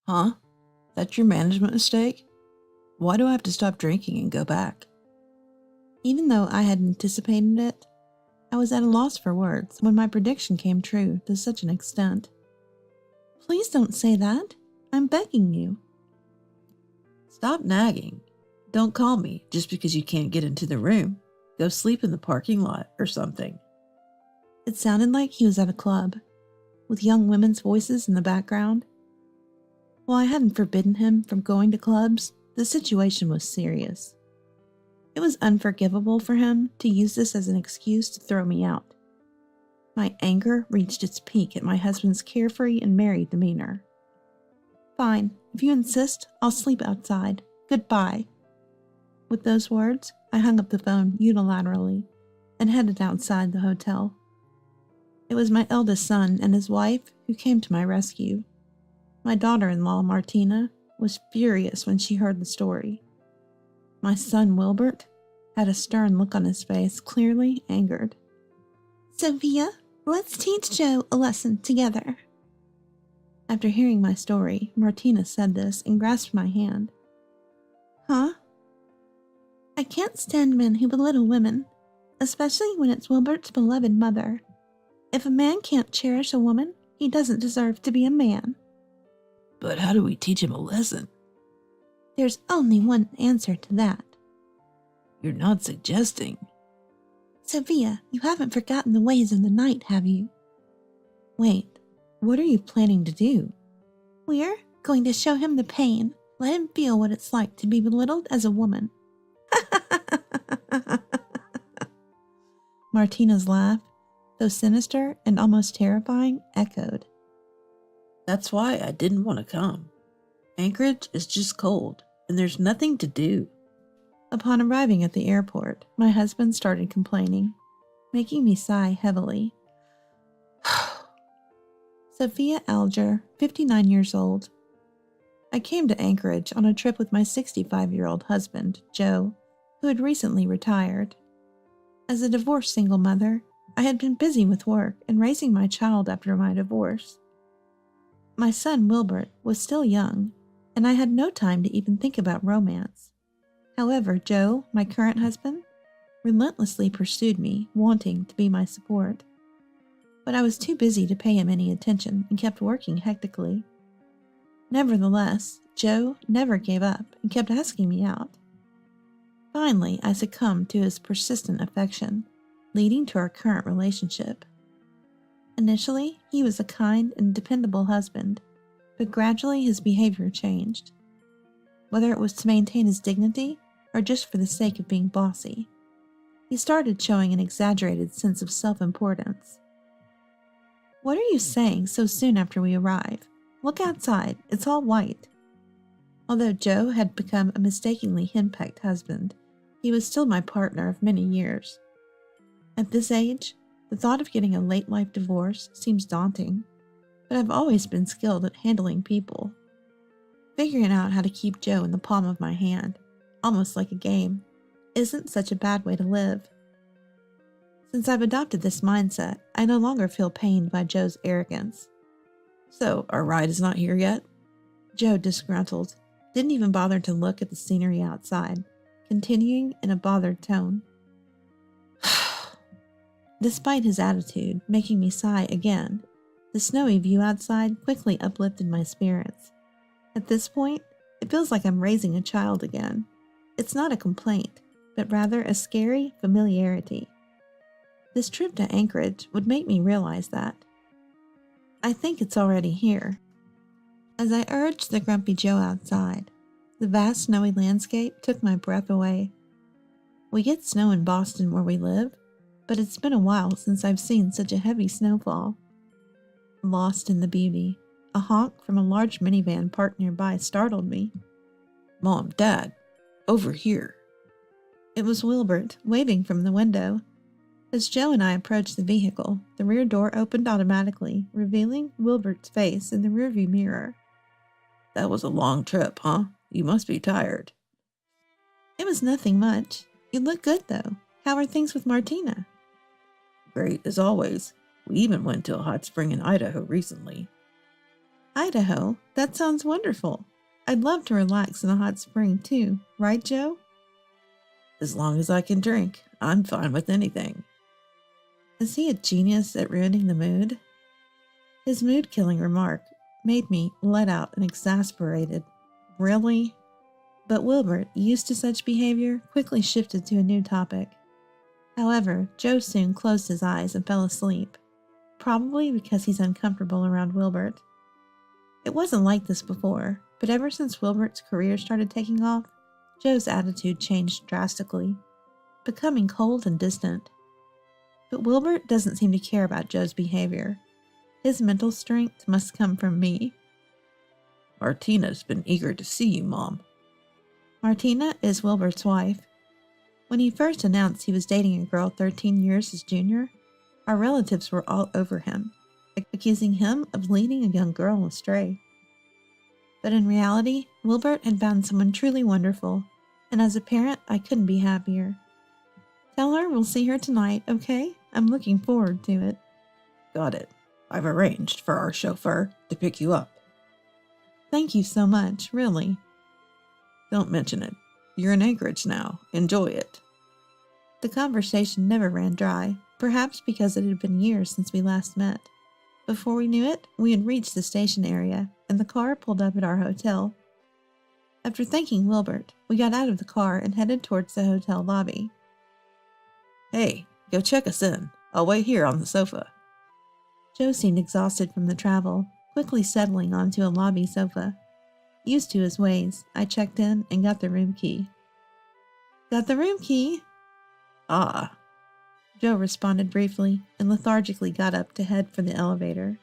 Huh? That's your management mistake? Why do I have to stop drinking and go back? Even though I had anticipated it, I was at a loss for words when my prediction came true to such an extent. Please don't say that. I'm begging you. Stop nagging. Don't call me just because you can't get into the room. Go sleep in the parking lot or something. It sounded like he was at a club, with young women's voices in the background. While I hadn't forbidden him from going to clubs, the situation was serious. It was unforgivable for him to use this as an excuse to throw me out. My anger reached its peak at my husband's carefree and merry demeanor. Fine, if you insist, I'll sleep outside. Goodbye. With those words, I hung up the phone unilaterally and headed outside the hotel. It was my eldest son and his wife who came to my rescue. My daughter-in-law, Martina, was furious when she heard the story. My son, Wilbert, had a stern look on his face, clearly angered. Sophia, let's teach Joe a lesson together. After hearing my story, Martina said this and grasped my hand. Huh? I can't stand men who belittle women, especially when it's Wilbert's beloved mother. If a man can't cherish a woman, he doesn't deserve to be a man. But how do we teach him a lesson? There's only one answer to that. You're not suggesting. Sophia, you haven't forgotten the ways of the night, have you? Wait, what are you planning to do? We're going to show him the pain. Let him feel what it's like to be belittled as a woman. Martina's laugh, though sinister and almost terrifying, echoed. That's why I didn't want to come. Anchorage is just cold, and there's nothing to do. Upon arriving at the airport, my husband started complaining, making me sigh heavily. Sophia Alger, 59 years old. I came to Anchorage on a trip with my 65-year-old husband, Joe, who had recently retired. As a divorced single mother, I had been busy with work and raising my child after my divorce. My son, Wilbert, was still young, and I had no time to even think about romance. However, Joe, my current husband, relentlessly pursued me, wanting to be my support. But I was too busy to pay him any attention and kept working hectically. Nevertheless, Joe never gave up and kept asking me out. Finally, I succumbed to his persistent affection, leading to our current relationship. Initially, he was a kind and dependable husband, but gradually his behavior changed. Whether it was to maintain his dignity or just for the sake of being bossy, he started showing an exaggerated sense of self-importance. What are you saying so soon after we arrive? Look outside, it's all white. Although Joe had become a mistakenly henpecked husband, he was still my partner of many years. At this age, the thought of getting a late-life divorce seems daunting, but I've always been skilled at handling people. Figuring out how to keep Joe in the palm of my hand, almost like a game, isn't such a bad way to live. Since I've adopted this mindset, I no longer feel pained by Joe's arrogance. So, our ride is not here yet? Joe, disgruntled, didn't even bother to look at the scenery outside, continuing in a bothered tone. Despite his attitude making me sigh again, the snowy view outside quickly uplifted my spirits. At this point, it feels like I'm raising a child again. It's not a complaint, but rather a scary familiarity. This trip to Anchorage would make me realize that. I think it's already here. As I urged the grumpy Joe outside, the vast snowy landscape took my breath away. We get snow in Boston where we live, but it's been a while since I've seen such a heavy snowfall. Lost in the beauty, a honk from a large minivan parked nearby startled me. Mom, Dad, over here. It was Wilbert, waving from the window. As Joe and I approached the vehicle, the rear door opened automatically, revealing Wilbert's face in the rearview mirror. That was a long trip, huh? You must be tired. It was nothing much. You look good, though. How are things with Martina? Great, as always. We even went to a hot spring in Idaho recently. Idaho? That sounds wonderful. I'd love to relax in a hot spring too, right, Joe? As long as I can drink, I'm fine with anything. Is he a genius at ruining the mood? His mood-killing remark made me let out an exasperated, "Really?" But Wilbert, used to such behavior, quickly shifted to a new topic. However, Joe soon closed his eyes and fell asleep, probably because he's uncomfortable around Wilbert. It wasn't like this before, but ever since Wilbert's career started taking off, Joe's attitude changed drastically, becoming cold and distant. But Wilbert doesn't seem to care about Joe's behavior. His mental strength must come from me. Martina's been eager to see you, Mom. Martina is Wilbert's wife. When he first announced he was dating a girl 13 years his junior, our relatives were all over him, accusing him of leading a young girl astray. But in reality, Wilbert had found someone truly wonderful, and as a parent, I couldn't be happier. Tell her we'll see her tonight, okay? I'm looking forward to it. Got it. I've arranged for our chauffeur to pick you up. Thank you so much, really. Don't mention it. You're in Anchorage now. Enjoy it. The conversation never ran dry, perhaps because it had been years since we last met. Before we knew it, we had reached the station area, and the car pulled up at our hotel. After thanking Wilbert, we got out of the car and headed towards the hotel lobby. Hey, go check us in. I'll wait here on the sofa. Joe seemed exhausted from the travel, quickly settling onto a lobby sofa. Used to his ways, I checked in and got the room key. Got the room key? Ah. Joe responded briefly and lethargically got up to head for the elevator.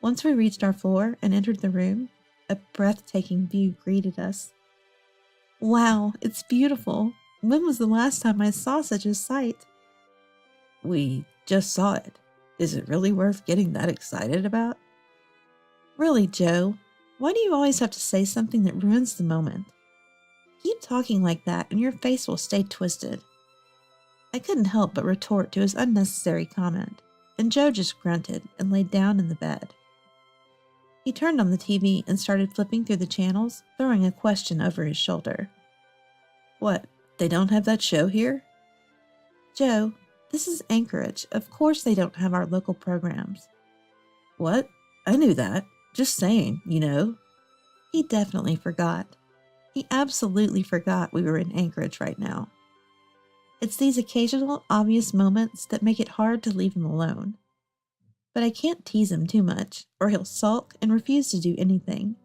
Once we reached our floor and entered the room, a breathtaking view greeted us. Wow, it's beautiful. When was the last time I saw such a sight? We just saw it. Is it really worth getting that excited about? Really, Joe? Why do you always have to say something that ruins the moment? Keep talking like that and your face will stay twisted. I couldn't help but retort to his unnecessary comment, and Joe just grunted and laid down in the bed. He turned on the TV and started flipping through the channels, throwing a question over his shoulder. What, they don't have that show here? Joe, this is Anchorage. Of course they don't have our local programs. What? I knew that. Just saying, you know. He definitely forgot. He absolutely forgot we were in Anchorage right now. It's these occasional, obvious moments that make it hard to leave him alone. But I can't tease him too much, or he'll sulk and refuse to do anything.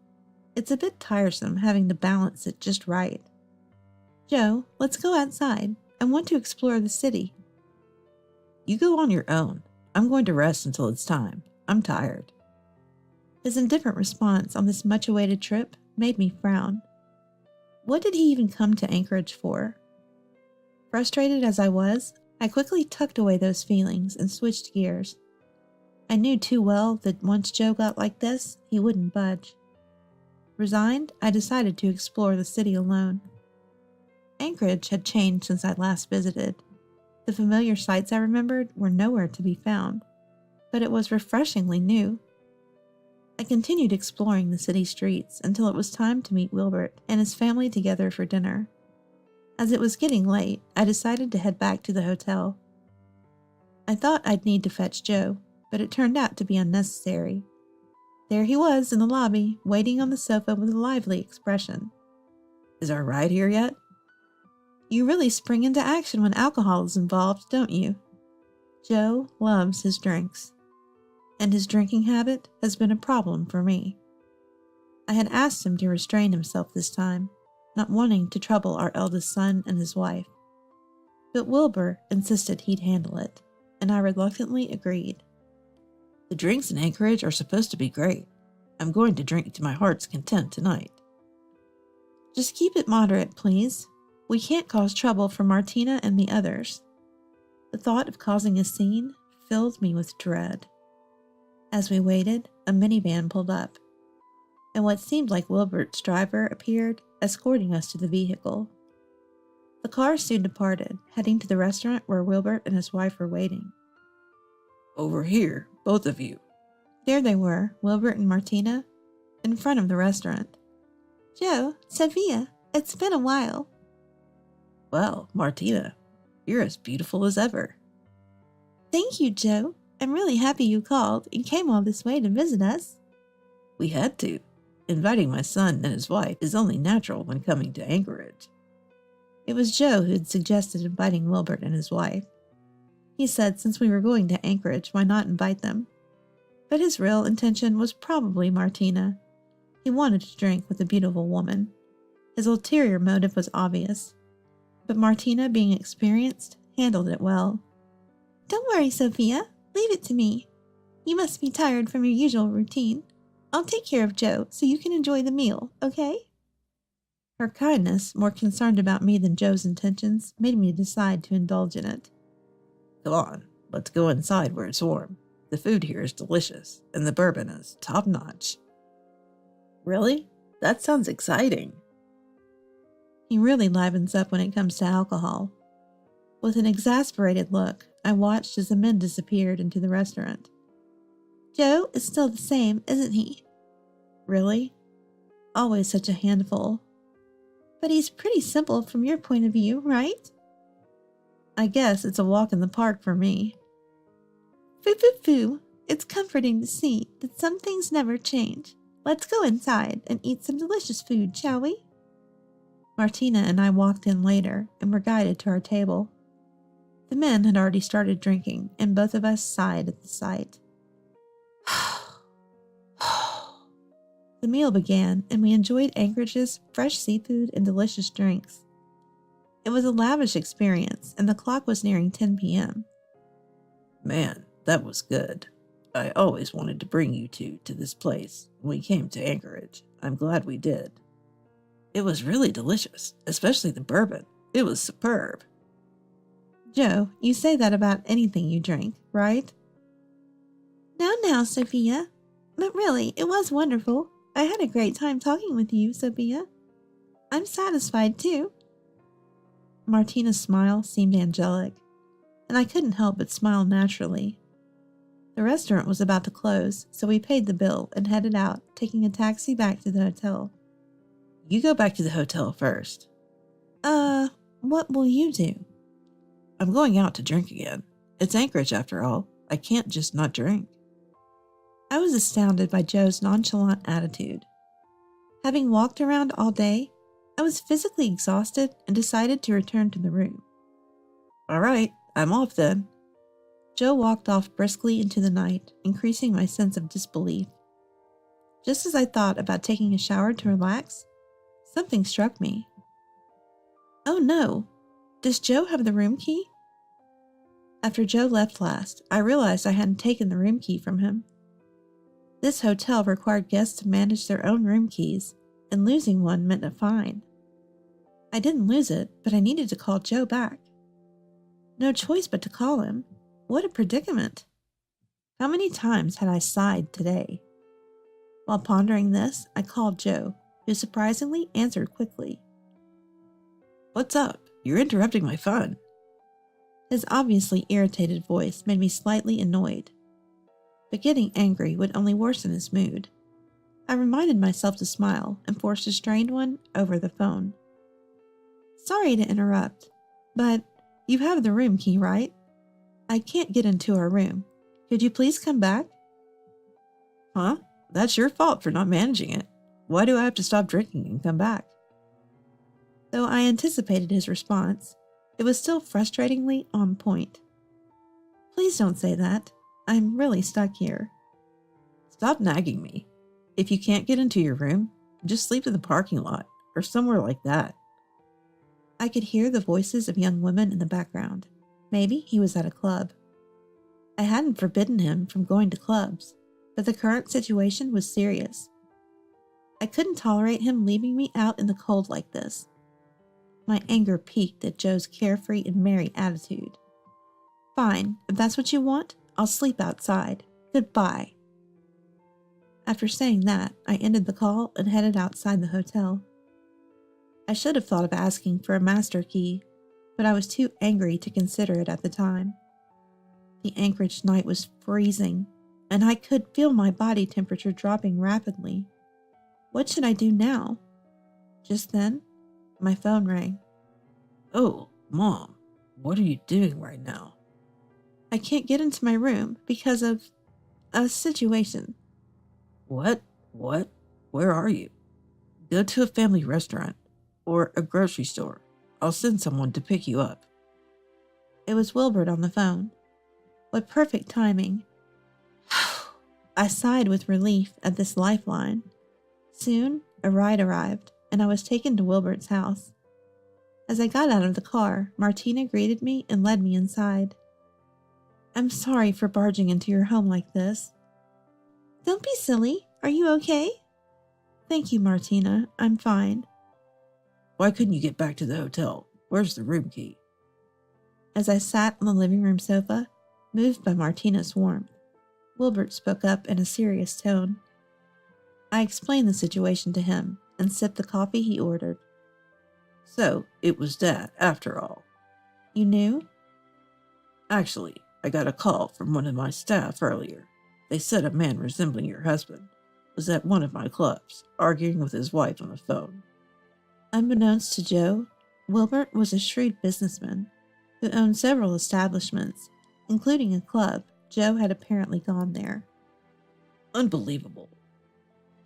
It's a bit tiresome having to balance it just right. Joe, let's go outside. I want to explore the city. You go on your own. I'm going to rest until it's time. I'm tired. His indifferent response on this much-awaited trip made me frown. What did he even come to Anchorage for? Frustrated as I was, I quickly tucked away those feelings and switched gears. I knew too well that once Joe got like this, he wouldn't budge. Resigned, I decided to explore the city alone. Anchorage had changed since I last visited. The familiar sights I remembered were nowhere to be found, but it was refreshingly new. I continued exploring the city streets until it was time to meet Wilbert and his family together for dinner. As it was getting late, I decided to head back to the hotel. I thought I'd need to fetch Joe, but it turned out to be unnecessary. There he was in the lobby, waiting on the sofa with a lively expression. Is our ride here yet? You really spring into action when alcohol is involved, don't you? Joe loves his drinks, and his drinking habit has been a problem for me. I had asked him to restrain himself this time, not wanting to trouble our eldest son and his wife. But Wilbur insisted he'd handle it, and I reluctantly agreed. The drinks in Anchorage are supposed to be great. I'm going to drink to my heart's content tonight. Just keep it moderate, please. We can't cause trouble for Martina and the others. The thought of causing a scene filled me with dread. As we waited, a minivan pulled up, and what seemed like Wilbert's driver appeared, escorting us to the vehicle. The car soon departed, heading to the restaurant where Wilbert and his wife were waiting. Over here, both of you. There they were, Wilbert and Martina, in front of the restaurant. Joe, Sophia, it's been a while. Well, Martina, you're as beautiful as ever. Thank you, Joe. I'm really happy you called and came all this way to visit us. We had to. Inviting my son and his wife is only natural when coming to Anchorage. It was Joe who had suggested inviting Wilbert and his wife. He said since we were going to Anchorage, why not invite them? But his real intention was probably Martina. He wanted to drink with a beautiful woman. His ulterior motive was obvious. But Martina, being experienced, handled it well. Don't worry, Sophia. Leave it to me. You must be tired from your usual routine. I'll take care of Joe so you can enjoy the meal, okay? Her kindness, more concerned about me than Joe's intentions, made me decide to indulge in it. Come on, let's go inside where it's warm. The food here is delicious, and the bourbon is top-notch. Really? That sounds exciting. He really livens up when it comes to alcohol. With an exasperated look, I watched as the men disappeared into the restaurant. Joe is still the same, isn't he? Really? Always such a handful. But he's pretty simple from your point of view, right? I guess it's a walk in the park for me. Foo. It's comforting to see that some things never change. Let's go inside and eat some delicious food, shall we? Martina and I walked in later and were guided to our table. The men had already started drinking, and both of us sighed at the sight. The meal began, and we enjoyed Anchorage's fresh seafood and delicious drinks. It was a lavish experience, and the clock was nearing 10 p.m. Man, that was good. I always wanted to bring you two to this place when we came to Anchorage. I'm glad we did. It was really delicious, especially the bourbon. It was superb. Joe, you say that about anything you drink, right? Now, Sophia. But really, it was wonderful. I had a great time talking with you, Sophia. I'm satisfied, too. Martina's smile seemed angelic, and I couldn't help but smile naturally. The restaurant was about to close, so we paid the bill and headed out, taking a taxi back to the hotel. You go back to the hotel first. What will you do? I'm going out to drink again. It's Anchorage after all. I can't just not drink. I was astounded by Joe's nonchalant attitude. Having walked around all day, I was physically exhausted and decided to return to the room. All right, I'm off then. Joe walked off briskly into the night, increasing my sense of disbelief. Just as I thought about taking a shower to relax, something struck me. Oh no, does Joe have the room key? After Joe left last, I realized I hadn't taken the room key from him. This hotel required guests to manage their own room keys, and losing one meant a fine. I didn't lose it, but I needed to call Joe back. No choice but to call him. What a predicament. How many times had I sighed today? While pondering this, I called Joe, who surprisingly answered quickly. What's up? You're interrupting my fun. His obviously irritated voice made me slightly annoyed. But getting angry would only worsen his mood. I reminded myself to smile and forced a strained one over the phone. Sorry to interrupt, but you have the room key, right? I can't get into our room. Could you please come back? Huh? That's your fault for not managing it. Why do I have to stop drinking and come back? Though I anticipated his response, it was still frustratingly on point. Please don't say that. I'm really stuck here. Stop nagging me. If you can't get into your room, just sleep in the parking lot or somewhere like that. I could hear the voices of young women in the background. Maybe he was at a club. I hadn't forbidden him from going to clubs, but the current situation was serious. I couldn't tolerate him leaving me out in the cold like this. My anger peaked at Joe's carefree and merry attitude. Fine, if that's what you want, I'll sleep outside. Goodbye. After saying that, I ended the call and headed outside the hotel. I should have thought of asking for a master key, but I was too angry to consider it at the time. The Anchorage night was freezing, and I could feel my body temperature dropping rapidly. What should I do now? Just then, my phone rang. Oh, Mom, what are you doing right now? I can't get into my room because of a situation. What? What? Where are you? Go to a family restaurant or a grocery store. I'll send someone to pick you up. It was Wilbert on the phone. What perfect timing. I sighed with relief at this lifeline. Soon, a ride arrived, and I was taken to Wilbert's house. As I got out of the car, Martina greeted me and led me inside. I'm sorry for barging into your home like this. Don't be silly. Are you okay? Thank you, Martina. I'm fine. Why couldn't you get back to the hotel? Where's the room key? As I sat on the living room sofa, moved by Martina's warmth, Wilbert spoke up in a serious tone. I explained the situation to him and sipped the coffee he ordered. So, it was Dad, after all. You knew? Actually, I got a call from one of my staff earlier. They said a man resembling your husband was at one of my clubs, arguing with his wife on the phone. Unbeknownst to Joe, Wilbert was a shrewd businessman who owned several establishments, including a club. Joe had apparently gone there. Unbelievable.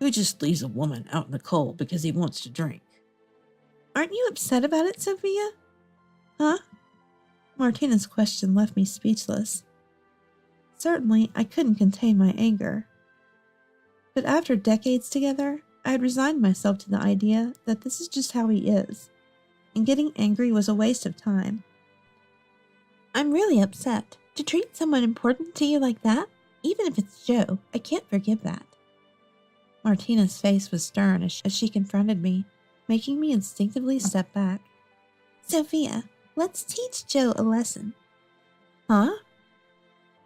Who just leaves a woman out in the cold because he wants to drink? Aren't you upset about it, Sophia? Huh? Martina's question left me speechless. Certainly, I couldn't contain my anger. But after decades together, I had resigned myself to the idea that this is just how he is, and getting angry was a waste of time. I'm really upset. To treat someone important to you like that, even if it's Joe, I can't forgive that. Martina's face was stern as she confronted me, making me instinctively step back. Sophia, let's teach Joe a lesson. Huh?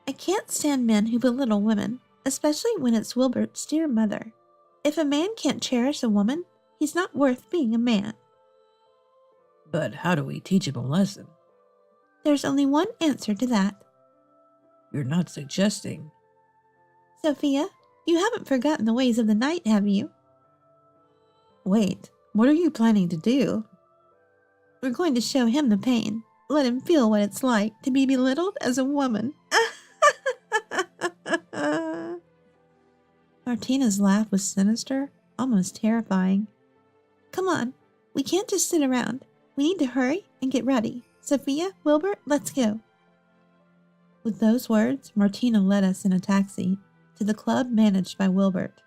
I can't stand men who belittle women, especially when it's Wilbert's dear mother. If a man can't cherish a woman, he's not worth being a man. But how do we teach him a lesson? There's only one answer to that. You're not suggesting. Sophia, you haven't forgotten the ways of the night, have you? Wait, what are you planning to do? We're going to show him the pain. Let him feel what it's like to be belittled as a woman. Martina's laugh was sinister, almost terrifying. Come on, we can't just sit around. We need to hurry and get ready. Sophia, Wilbert, let's go. With those words, Martina led us in a taxi to the club managed by Wilbert.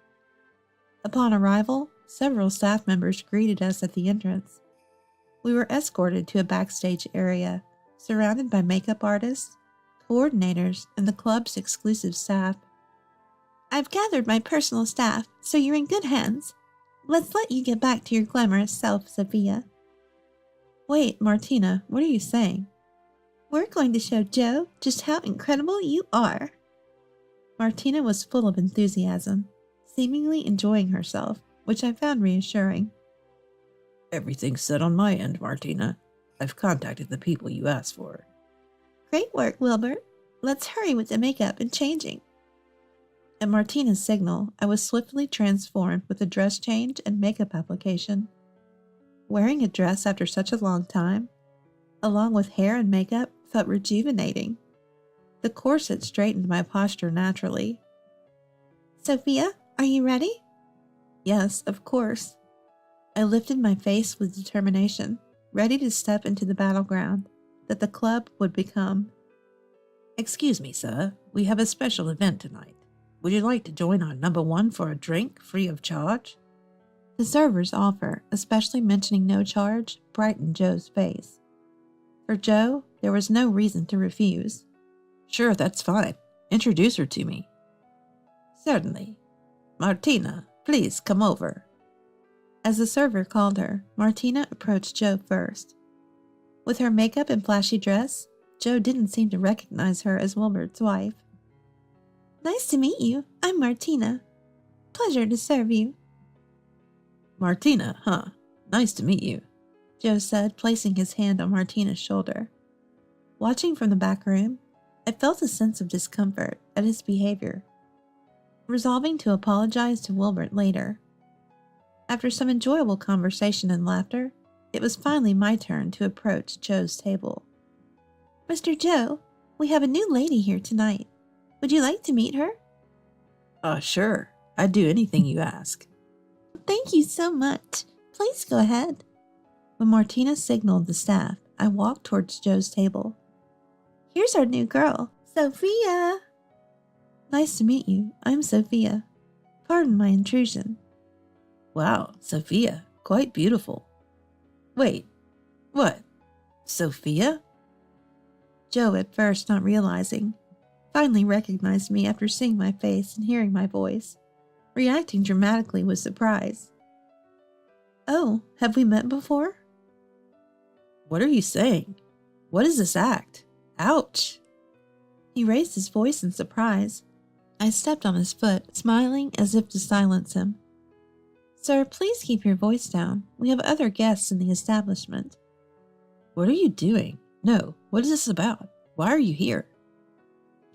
Upon arrival, several staff members greeted us at the entrance. We were escorted to a backstage area, surrounded by makeup artists, coordinators, and the club's exclusive staff. I've gathered my personal staff, so you're in good hands. Let's let you get back to your glamorous self, Sophia. Wait, Martina, what are you saying? We're going to show Joe just how incredible you are. Martina was full of enthusiasm, seemingly enjoying herself, which I found reassuring. Everything's set on my end, Martina. I've contacted the people you asked for. Great work, Wilbert. Let's hurry with the makeup and changing. At Martina's signal, I was swiftly transformed with a dress change and makeup application. Wearing a dress after such a long time, along with hair and makeup, felt rejuvenating. The corset straightened my posture naturally. Sophia, are you ready? Yes, of course. I lifted my face with determination, ready to step into the battleground that the club would become. Excuse me, sir. We have a special event tonight. Would you like to join our number one for a drink free of charge? The server's offer, especially mentioning no charge, brightened Joe's face. For Joe, there was no reason to refuse. Sure, that's fine. Introduce her to me. Certainly. Martina, please come over. As the server called her, Martina approached Joe first. With her makeup and flashy dress, Joe didn't seem to recognize her as Wilbert's wife. Nice to meet you. I'm Martina. Pleasure to serve you. Martina, huh? Nice to meet you, Joe said, placing his hand on Martina's shoulder. Watching from the back room, I felt a sense of discomfort at his behavior, resolving to apologize to Wilbert later. After some enjoyable conversation and laughter, it was finally my turn to approach Joe's table. Mr. Joe, we have a new lady here tonight. Would you like to meet her? Sure. I'd do anything you ask. Thank you so much. Please go ahead. When Martina signaled the staff, I walked towards Joe's table. Here's our new girl, Sophia. Nice to meet you. I'm Sophia. Pardon my intrusion. Wow, Sophia, quite beautiful. Wait, what? Sophia? Joe, at first not realizing, finally recognized me after seeing my face and hearing my voice, reacting dramatically with surprise. Oh, have we met before? What are you saying? What is this act? Ouch! He raised his voice in surprise. I stepped on his foot, smiling as if to silence him. Sir, please keep your voice down. We have other guests in the establishment. What are you doing? No, what is this about? Why are you here?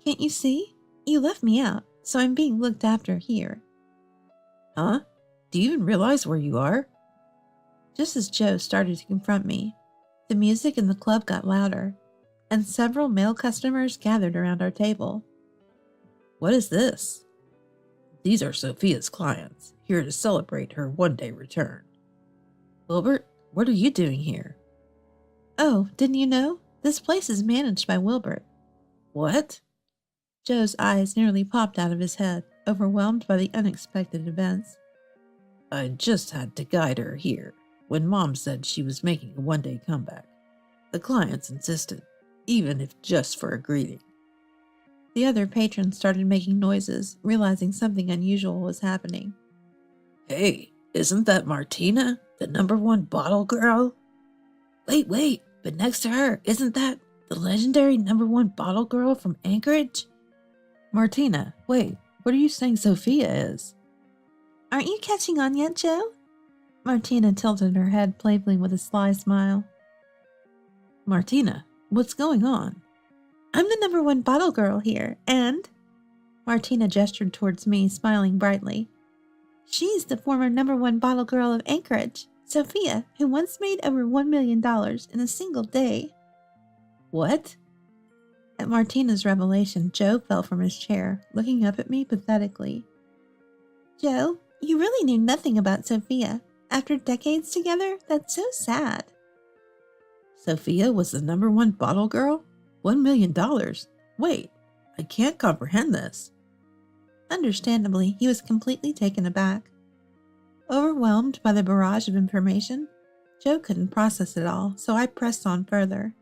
Can't you see? You left me out, so I'm being looked after here. Huh? Do you even realize where you are? Just as Joe started to confront me, the music in the club got louder, and several male customers gathered around our table. What is this? These are Sophia's clients, here to celebrate her one-day return. Wilbert, what are you doing here? Oh, didn't you know? This place is managed by Wilbert. What? Joe's eyes nearly popped out of his head, overwhelmed by the unexpected events. I just had to guide her here when Mom said she was making a one-day comeback. The clients insisted, even if just for a greeting. The other patrons started making noises, realizing something unusual was happening. Hey, isn't that Martina, the #1 bottle girl? Wait, but next to her, isn't that the legendary #1 bottle girl from Anchorage? Martina, wait, what are you saying Sophia is? Aren't you catching on yet, Joe? Martina tilted her head playfully with a sly smile. Martina, what's going on? I'm the #1 bottle girl here, and... Martina gestured towards me, smiling brightly. She's the former #1 bottle girl of Anchorage, Sophia, who once made over $1 million in a single day. What? At Martina's revelation, Joe fell from his chair, looking up at me pathetically. Joe, you really knew nothing about Sophia. After decades together, that's so sad. Sophia was the #1 bottle girl? $1 million? Wait, I can't comprehend this. Understandably, he was completely taken aback. Overwhelmed by the barrage of information, Joe couldn't process it all, so I pressed on further.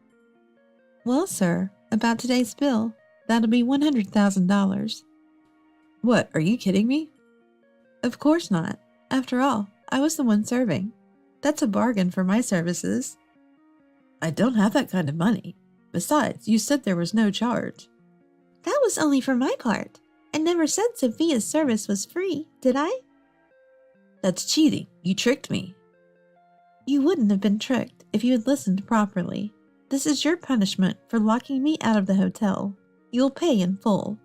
Well, sir, about today's bill, that'll be $100,000. What, are you kidding me? Of course not. After all, I was the one serving. That's a bargain for my services. I don't have that kind of money. Besides, you said there was no charge. That was only for my part. I never said Sophia's service was free, did I? That's cheating. You tricked me. You wouldn't have been tricked if you had listened properly. This is your punishment for locking me out of the hotel. You'll pay in full.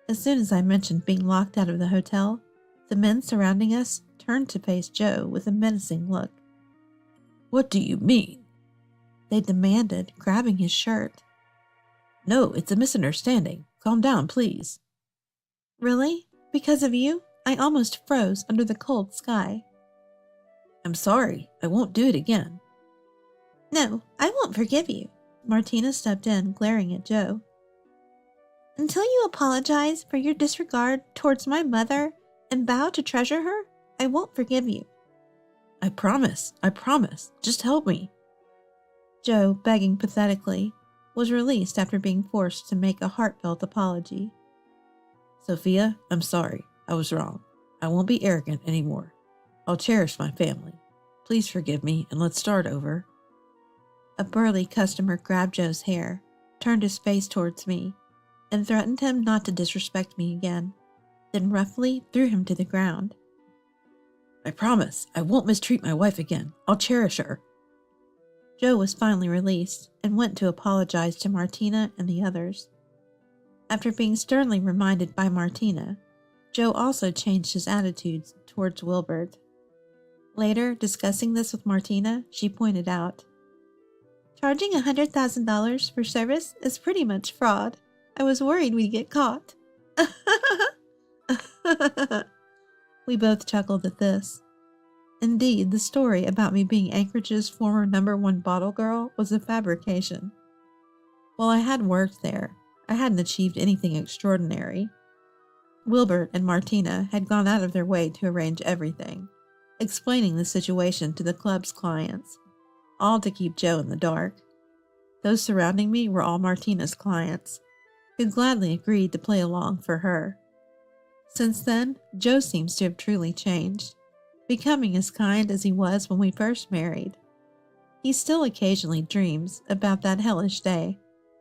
As soon as I mentioned being locked out of the hotel, the men surrounding us turned to face Joe with a menacing look. What do you mean? They demanded, grabbing his shirt. No, it's a misunderstanding. Calm down, please. Really? Because of you? I almost froze under the cold sky. I'm sorry. I won't do it again. No, I won't forgive you. Martina stepped in, glaring at Joe. Until you apologize for your disregard towards my mother and vow to treasure her, I won't forgive you. I promise. Just help me. Joe, begging pathetically, was released after being forced to make a heartfelt apology. Sophia, I'm sorry. I was wrong. I won't be arrogant anymore. I'll cherish my family. Please forgive me and let's start over. A burly customer grabbed Joe's hair, turned his face towards me, and threatened him not to disrespect me again, then roughly threw him to the ground. I promise I won't mistreat my wife again. I'll cherish her. Joe was finally released and went to apologize to Martina and the others. After being sternly reminded by Martina, Joe also changed his attitudes towards Wilbert. Later, discussing this with Martina, she pointed out, "Charging $100,000 for service is pretty much fraud. I was worried we'd get caught." We both chuckled at this. Indeed, the story about me being Anchorage's former #1 bottle girl was a fabrication. While I had worked there, I hadn't achieved anything extraordinary. Wilbert and Martina had gone out of their way to arrange everything, explaining the situation to the club's clients, all to keep Joe in the dark. Those surrounding me were all Martina's clients, who gladly agreed to play along for her. Since then, Joe seems to have truly changed, becoming as kind as he was when we first married. He still occasionally dreams about that hellish day,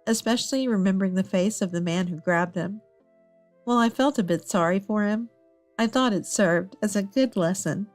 especially remembering the face of the man who grabbed him. While I felt a bit sorry for him, I thought it served as a good lesson